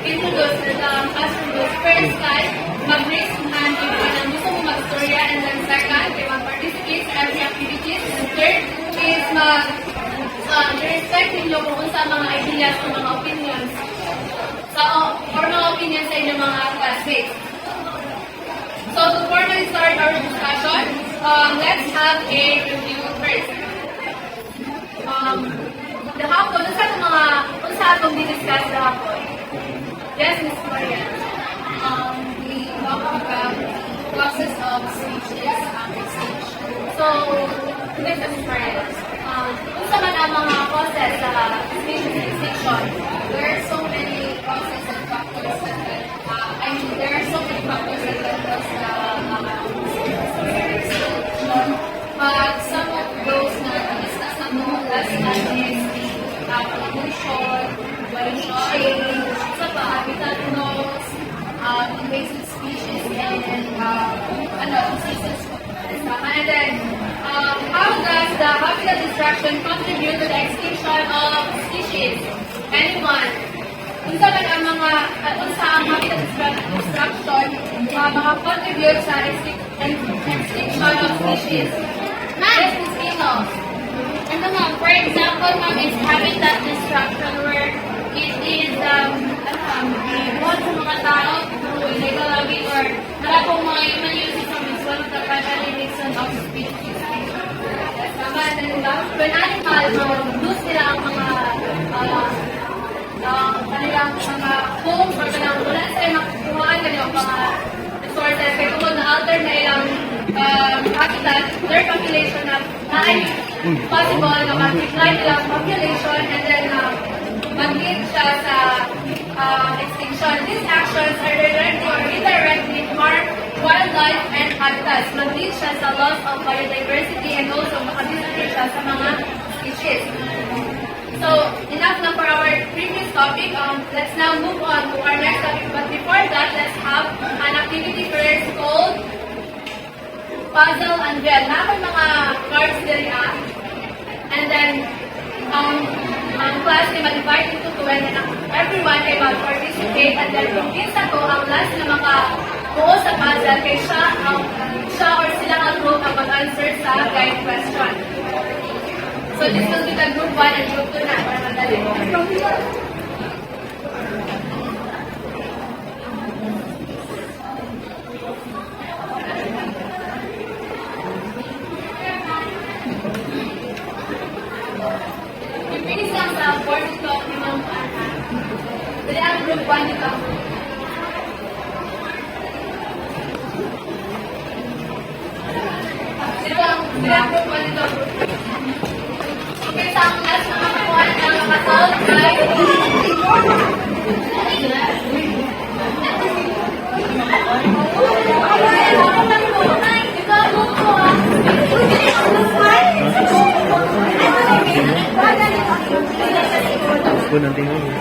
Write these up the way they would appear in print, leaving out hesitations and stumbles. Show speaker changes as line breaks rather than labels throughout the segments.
Introduce the classroom first guys, mag-raise yung hand if gusto mo mag-storya, and then second, they mag-participate sa every activities, and third is respect ninyo kung sa mga ideas o mga opinions or mga opinions sa inyong mga classmates. So to formally start our discussion, let's have a review first. The hapon, kung sa atong di-discuss the hapon. Yes, Ms. Maria. We talk about process of speeches and extinction. So, with Ms. Maria, kung sa man ang mga process sa speeches and extinction, there are so many process and factors that there are so many factors that can cause the extinction. But some of those na discuss na last time is the pollution, change, habitat loss, invasive species, and diseases. And then, how does the habitat destruction contribute to the extinction of species? Anyone? Kung saan ang habitat destruction makakontribute sa extinction of species? Yes, Ms. Kino.
For example, is habitat destruction where it is iwan sa mga tao through illegal logging or wala pong mga human uses of its one of the primary reason of species.
Tama, when animal, lose nila ang mga kanilang mga homes or kanilang wala sila makukuhaan kanilang mga resources. Kaya kung na-alter na ilang habitat, their population na ay possible na mag-decline nilang population and then mag-lead siya sa extinction. These actions are directly or indirectly harm wildlife and habitats. Mag-lead siya sa loss of biodiversity and also makadisappear siya sa mga species. So, enough na for our previous topic. Let's now move on to our next topic. But before that, let's have an activity first called Puzzle Unveil. Na may mga cards diri and then, ang class ay mag-divide into 2 and then everyone ay mag-participate and then kung kinsa ko ang last na makabuo sa puzzle kay siya or sila ang group ang mag-answer sa guide question. So this will be the group 1 and group 2 na para madali. Jadi ang group 1 nito. Sila ang group 1 nito. Okay, sa ang last na makakuha ng makasolve ay
Aku nanti ini.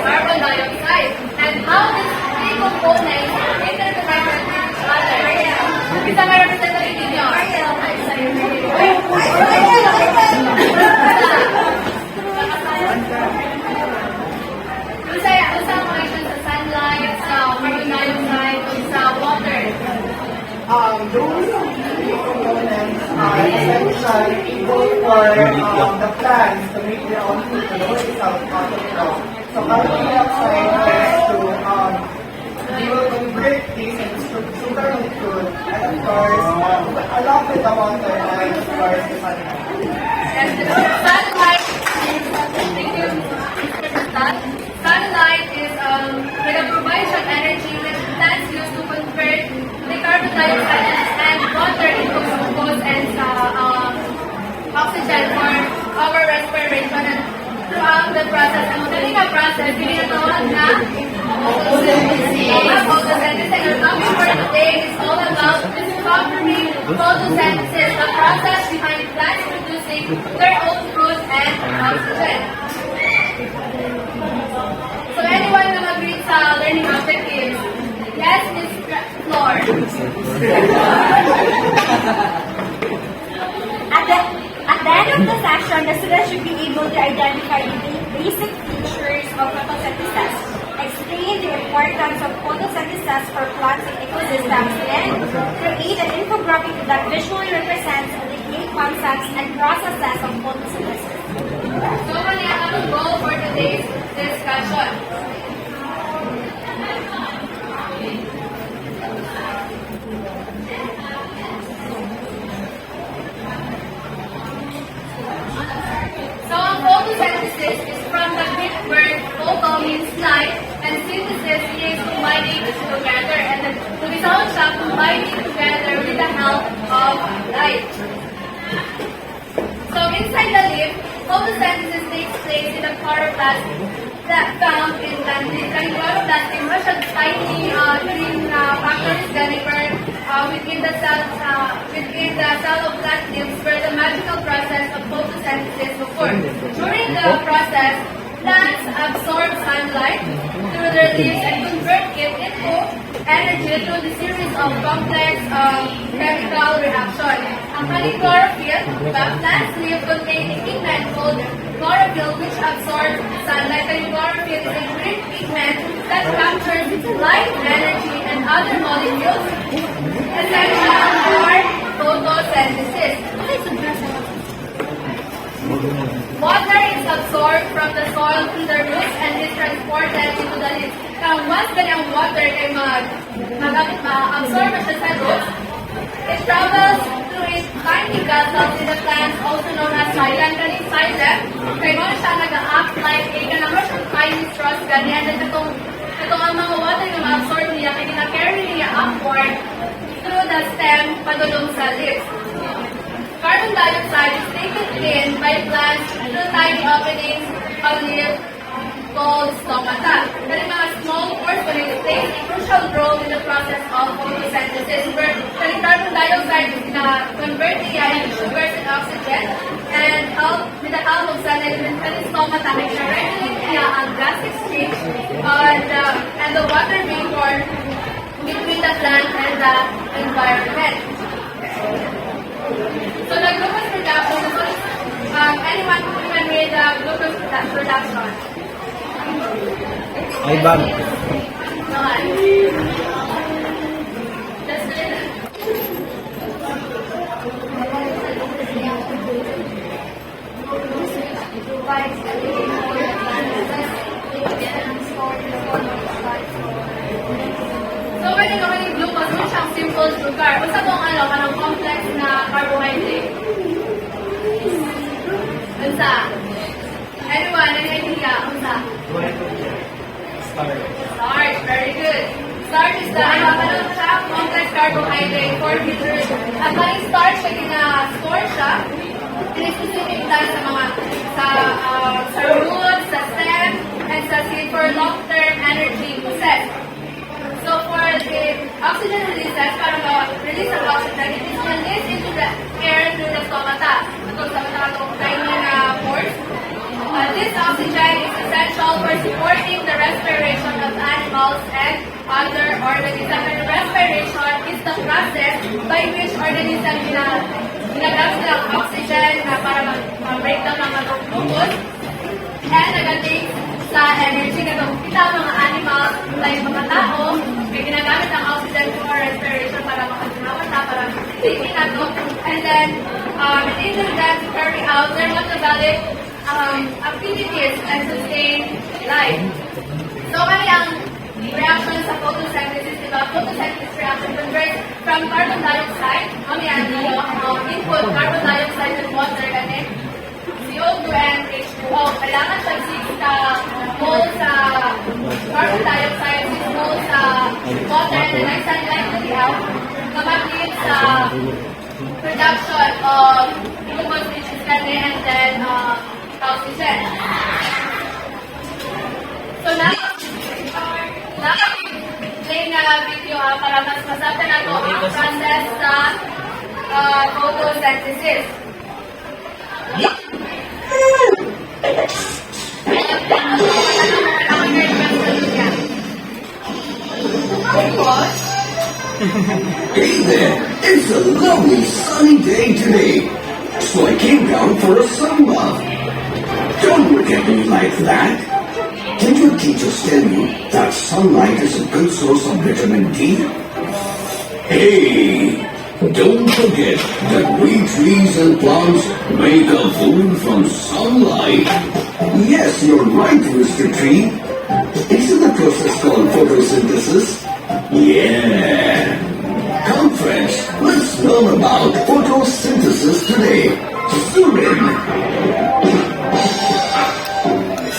carbon dioxide, and how these three components interact with each other. Isa may representative ninyo. Usa ang connection sa sunlight, sa carbon dioxide, o sa water.
Those three components are essentially able for the plants to make their own food to lower the out of the ground. So carbon dioxide has to they will convert this into sugar liquid, and of course along with the water and of course the sunlight.
And the sunlight is, thank you, Mr. Tan. Sunlight is, provides of energy that plants use to convert the carbon dioxide and water into glucose and oxygen for our respiration. And throughout the process, ang magaling na process, ginatawag na photosynthesis. Our topic for today is all about discovering photosynthesis, the process behind plants producing their own food and oxygen. So anyone na mag-read sa learning objectives? Yes, Ms. Flor.
At the end of the session, the students should be able to identify the basic features of photosynthesis, explain the importance of photosynthesis for plants and ecosystems, and create an infographic that visually represents the key concepts and processes of photosynthesis.
So many ang goal for today's discussion. So ang photosynthesis is from the Greek word photo means light and synthesis is combining together, and the result siya combining together with the help of light. So inside the leaf, photosynthesis takes place in the chloroplast that found in plant leaves. And chloroplast is much of tiny green factories delivered within the cell of plant leaves where the magical process of photosynthesis occurs. During the process, plants absorb sunlight through their leaves and convert it into energy through the series of complex chemical reactions. Ang kaning chlorophyll, plants leaf contain a pigment called chlorophyll which absorbs sunlight. And chlorophyll is a green pigment that captures light, energy, and other molecules essential for photosynthesis. Water is absorbed from the soil through the roots and is transported into the leaves. Now, once ang water ay mag-absorb siya sa roots, it travels through its tiny vessels in the plants, also known as xylem. Kaning xylem, kaya mo siya nag-act like a kanamar siyang tiny straws ganyan. And itong ang mga water na ma-absorb niya, kaya na-carry niya upward through the stem padulong sa leaves. Carbon dioxide is taken in by plants through tiny openings of leaves called stomata. There are mga small pores when it plays a crucial role in the process of photosynthesis where the carbon dioxide is converted into sugars and oxygen and with the help of sunlight and the stomata ay directly ang gas exchange and the water vapor between the plant and the environment. So the glucose production, anyone who can read the glucose production?
Ay, bag.
No. That's it. So, pwede naman yung glucose, mo siyang simple sugar. Kung sa kung kanang complex na carbohydrate. Unsa? Anyone, any idea? Unsa? Starch, very good. Starch is the complex carbohydrate for meters. At maling starch ay na-store siya, specific tayo sa mga sa roots, sa stem, and sa seed for long-term energy process. So for the oxygen releases, para ma-release ang oxygen, it is released into the air through the stomata. Ito sa mga tiny pores. This for supporting the respiration of animals and other organisms. And respiration is the process by which organism ginagamit nila ang oxygen para mag-break down ng mga glucose and nagating sa energy na kita mga animals like mga tao may ginagamit ang oxygen for respiration para makasinawa na para taking nato and then it enables them to carry out their metabolic activities and sustain life. So ano yung reaction sa photosynthesis, diba? Photosynthesis reaction converts from carbon dioxide, ano yan, input carbon dioxide and water, ganun, CO2 and H2O. Kailangan siya 6 moles sa carbon dioxide, 6 moles sa water, and the next sunlight to the out, kamaglit sa production of glucose, which is ganun, and then oxygen. So play na video para mas masata na ito ang process sa photosynthesis.
Hey there, it's a lovely sunny day today, so I came down for a sun bath. Don't look at me like that. Did your teachers tell you that sunlight is a good source of vitamin D? Hey, don't forget that we trees and plants make our food from sunlight. Yes, you're right, Mr. Tree. Isn't the process called photosynthesis? Yeah. Come friends, let's learn about photosynthesis today. Zoom in.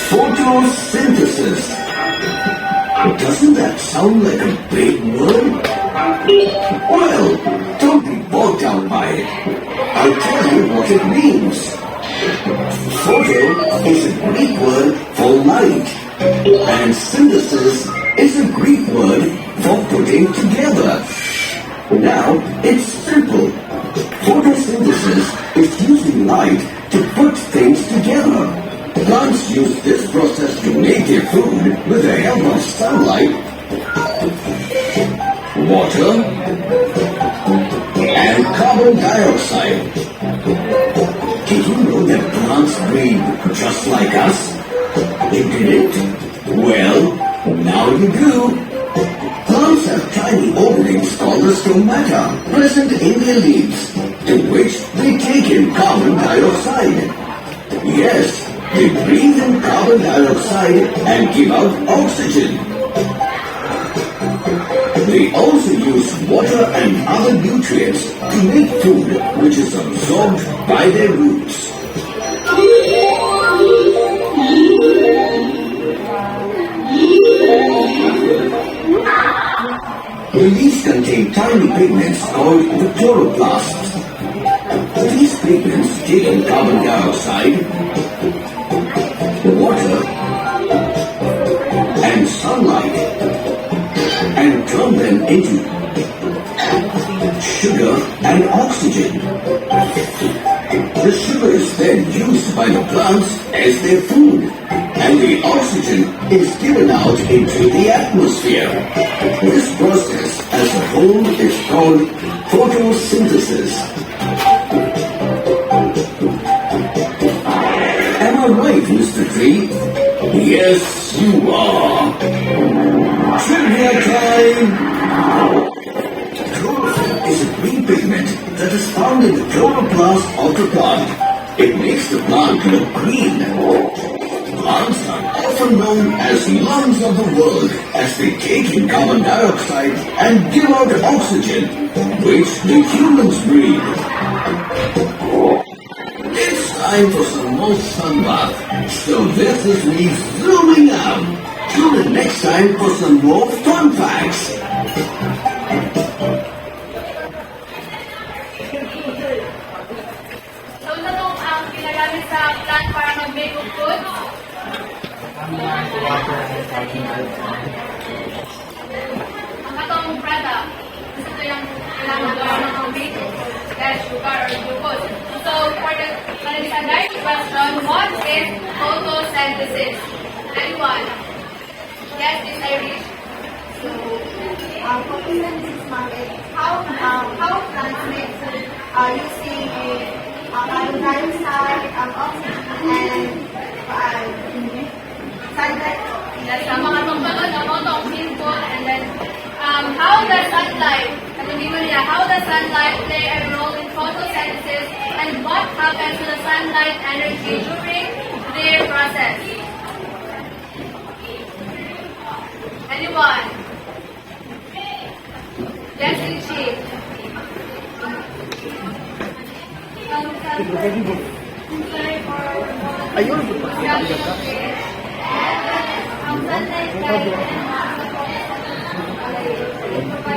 Photosynthesis. Doesn't that sound like a big word? Well, don't be bogged down by it. I'll tell you what it means. Photo is a Greek word for light, and synthesis is a Greek word for putting together. Now, it's simple. Photosynthesis is using light to put things together. Plants use this process to make their food with the help of sunlight, water, and carbon dioxide. Did you know that plants breathe just like us? You didn't? Well, now you do. Plants have tiny openings called the stomata present in their leaves, to which they take in carbon dioxide. Yes, they breathe in carbon dioxide and give out oxygen. They also use water and other nutrients to make food which is absorbed by their roots. The leaves contain tiny pigments called the chloroplasts. These pigments take in carbon dioxide, water, and sunlight, and turn them into sugar and oxygen. The sugar is then used by the plants as their food, and the oxygen is given out into the atmosphere. This process as a whole is called photosynthesis. Am I right, Mr. Tree? Yes, you are. Trivia time! Chlorophyll is a green pigment that is found in the chloroplast of the plant. It makes the plant look green. Plants are often known as lungs of the world as they take in carbon dioxide and give out oxygen, which the humans breathe. It's time for some more sun bath. So this is me zooming out. Tune in next time for some more fun facts.
So, ano ang ginagamit sa plant para mag-make of food? Ang katong product. Kasi ito yung kailangan gawa ng tubig, gas, sugar, or glucose. So, for the direct question, what is photosynthesis? And why?
photosynthesis, ma'am, is how plants make food using carbon dioxide, oxygen, and sunlight.
Yes, mga pagbalon ng photosynthesis, and then how does sunlight, how does sunlight play a role in photosynthesis, and what happens to the sunlight energy during their process? Anyone? Yes, Chief.
Ayun.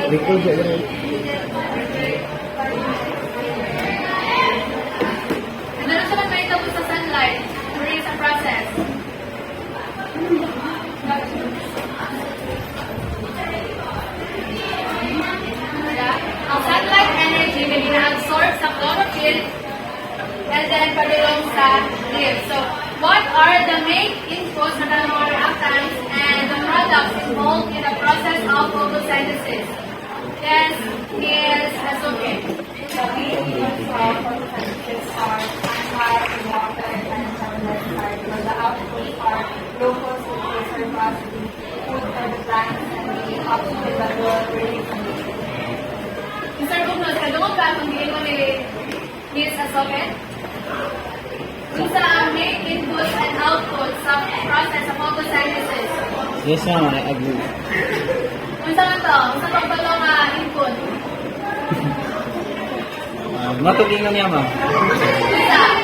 Record siya ganun.
And ano siya nagkaitabo sa sunlight during sa process? Ang sunlight energy may ina-absorb sa chlorophyll and then padulong sa leaves. So, what are the main inputs na mga reactants and the products involved in the process of photosynthesis? Yes, yes, that's okay.
The main inputs of photosynthesis are sunlight, water, and carbon dioxide, while the outputs are glucose, which is phosphate, food for the plants, and the oxygen that will release from the tree.
Mr. Bugnos, kadungog ka kung hindi mo ni sa socket? Kung sa main inputs and outputs sa process of photosynthesis.
Yes, ma'am. I agree.
Kung saan ito? Kung saan ito ba nga input?
Matulingan niya, ma'am.
Kung saan?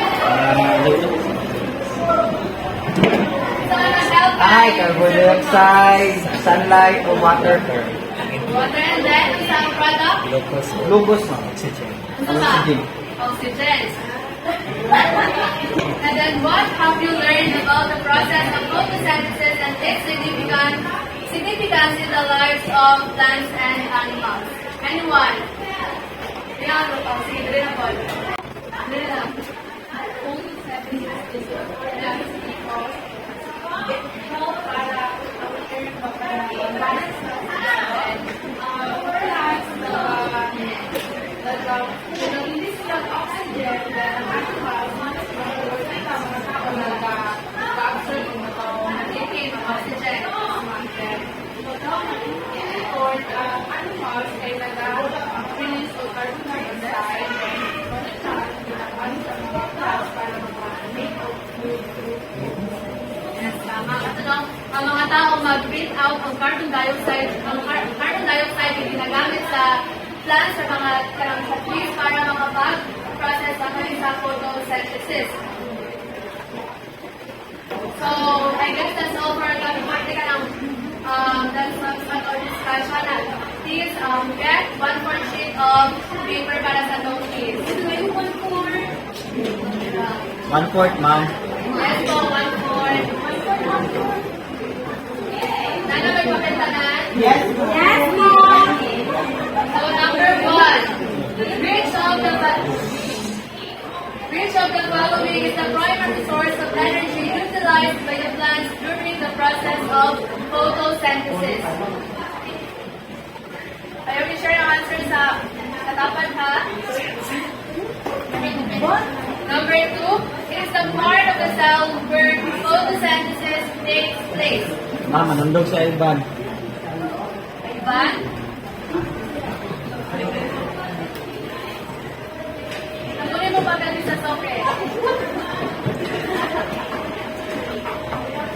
Saan ang health?
Ay, carbon dioxide, sunlight, o water.
Water, and then kung saan product?
Glucose, ma'am. Oxygen.
Kung saan? Oxygen. And then what have you learned about the process of photosynthesis and its significance in the lives of plants and animals? Anyone? Yan, sige, dali na po. Dali na. Ang mga tao mag-breathe out ang carbon dioxide. Ang carbon dioxide ay ginagamit sa plants sa mga sa trees para makapag-process ang kanilang photosynthesis. So, I guess that's all for the practical that's our discussion. Please get 1/4 sheet of paper para sa note sheet. Ito na yung 1/4.
1/4, ma'am.
Yes po, 1/4. Nana, may papentanan?
Yes,
Yes, ma'am!
So, number 1. Which of the following is the primary source of energy utilized by the plants during the process of photosynthesis? Ayaw i-share ang answer sa tapat, ha? Number 2 is the part of the cell where photosynthesis takes place.
Ma'am, manundog sa Elban.
Ivan? Nakunin mo pagdating sa socket.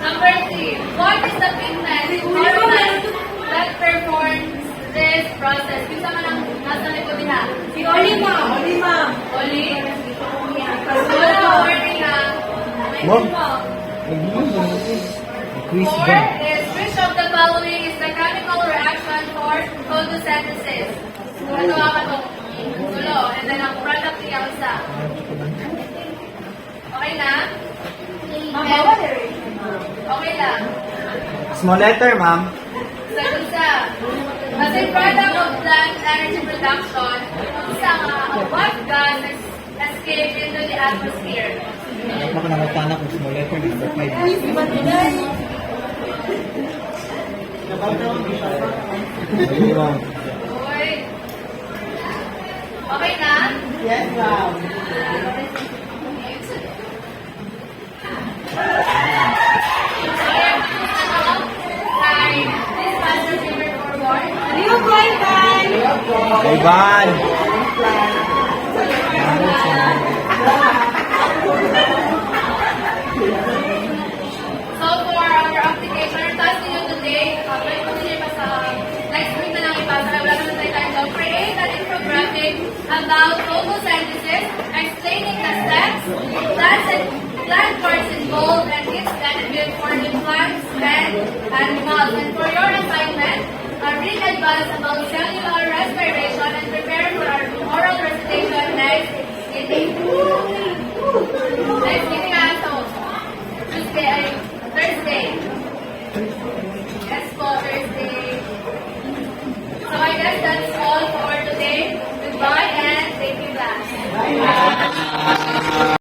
Number 3. What is the pigment hormone that performs this process? Kung saan man ang nasa likod niya? Si Oli, ma'am. Oli? Wala, warning ha.
Ma'am.
Quiz
4
ba?
is which of the following is the chemical reaction for photosynthesis? Ano nga ba itong gulo? And then ang product niya isa. Okay na? Okay lang.
Small letter, ma'am.
Sa isa. As a product of plant energy production, what gas escape into the atmosphere?
Baka nakatana kung small letter, number 5.
Ayun, ma'am.
Okay na?
Yes, ma'am.
Ivan!
So for our application, our task niyo today, pwede ko nila sa next week na lang ipasa. Wala naman tayo time to create an infographic about photosynthesis, explaining the steps, plant parts involved, and its benefit for the plants and animals. And for your assignment, read advice about cellular respiration and prepare for our oral recitation next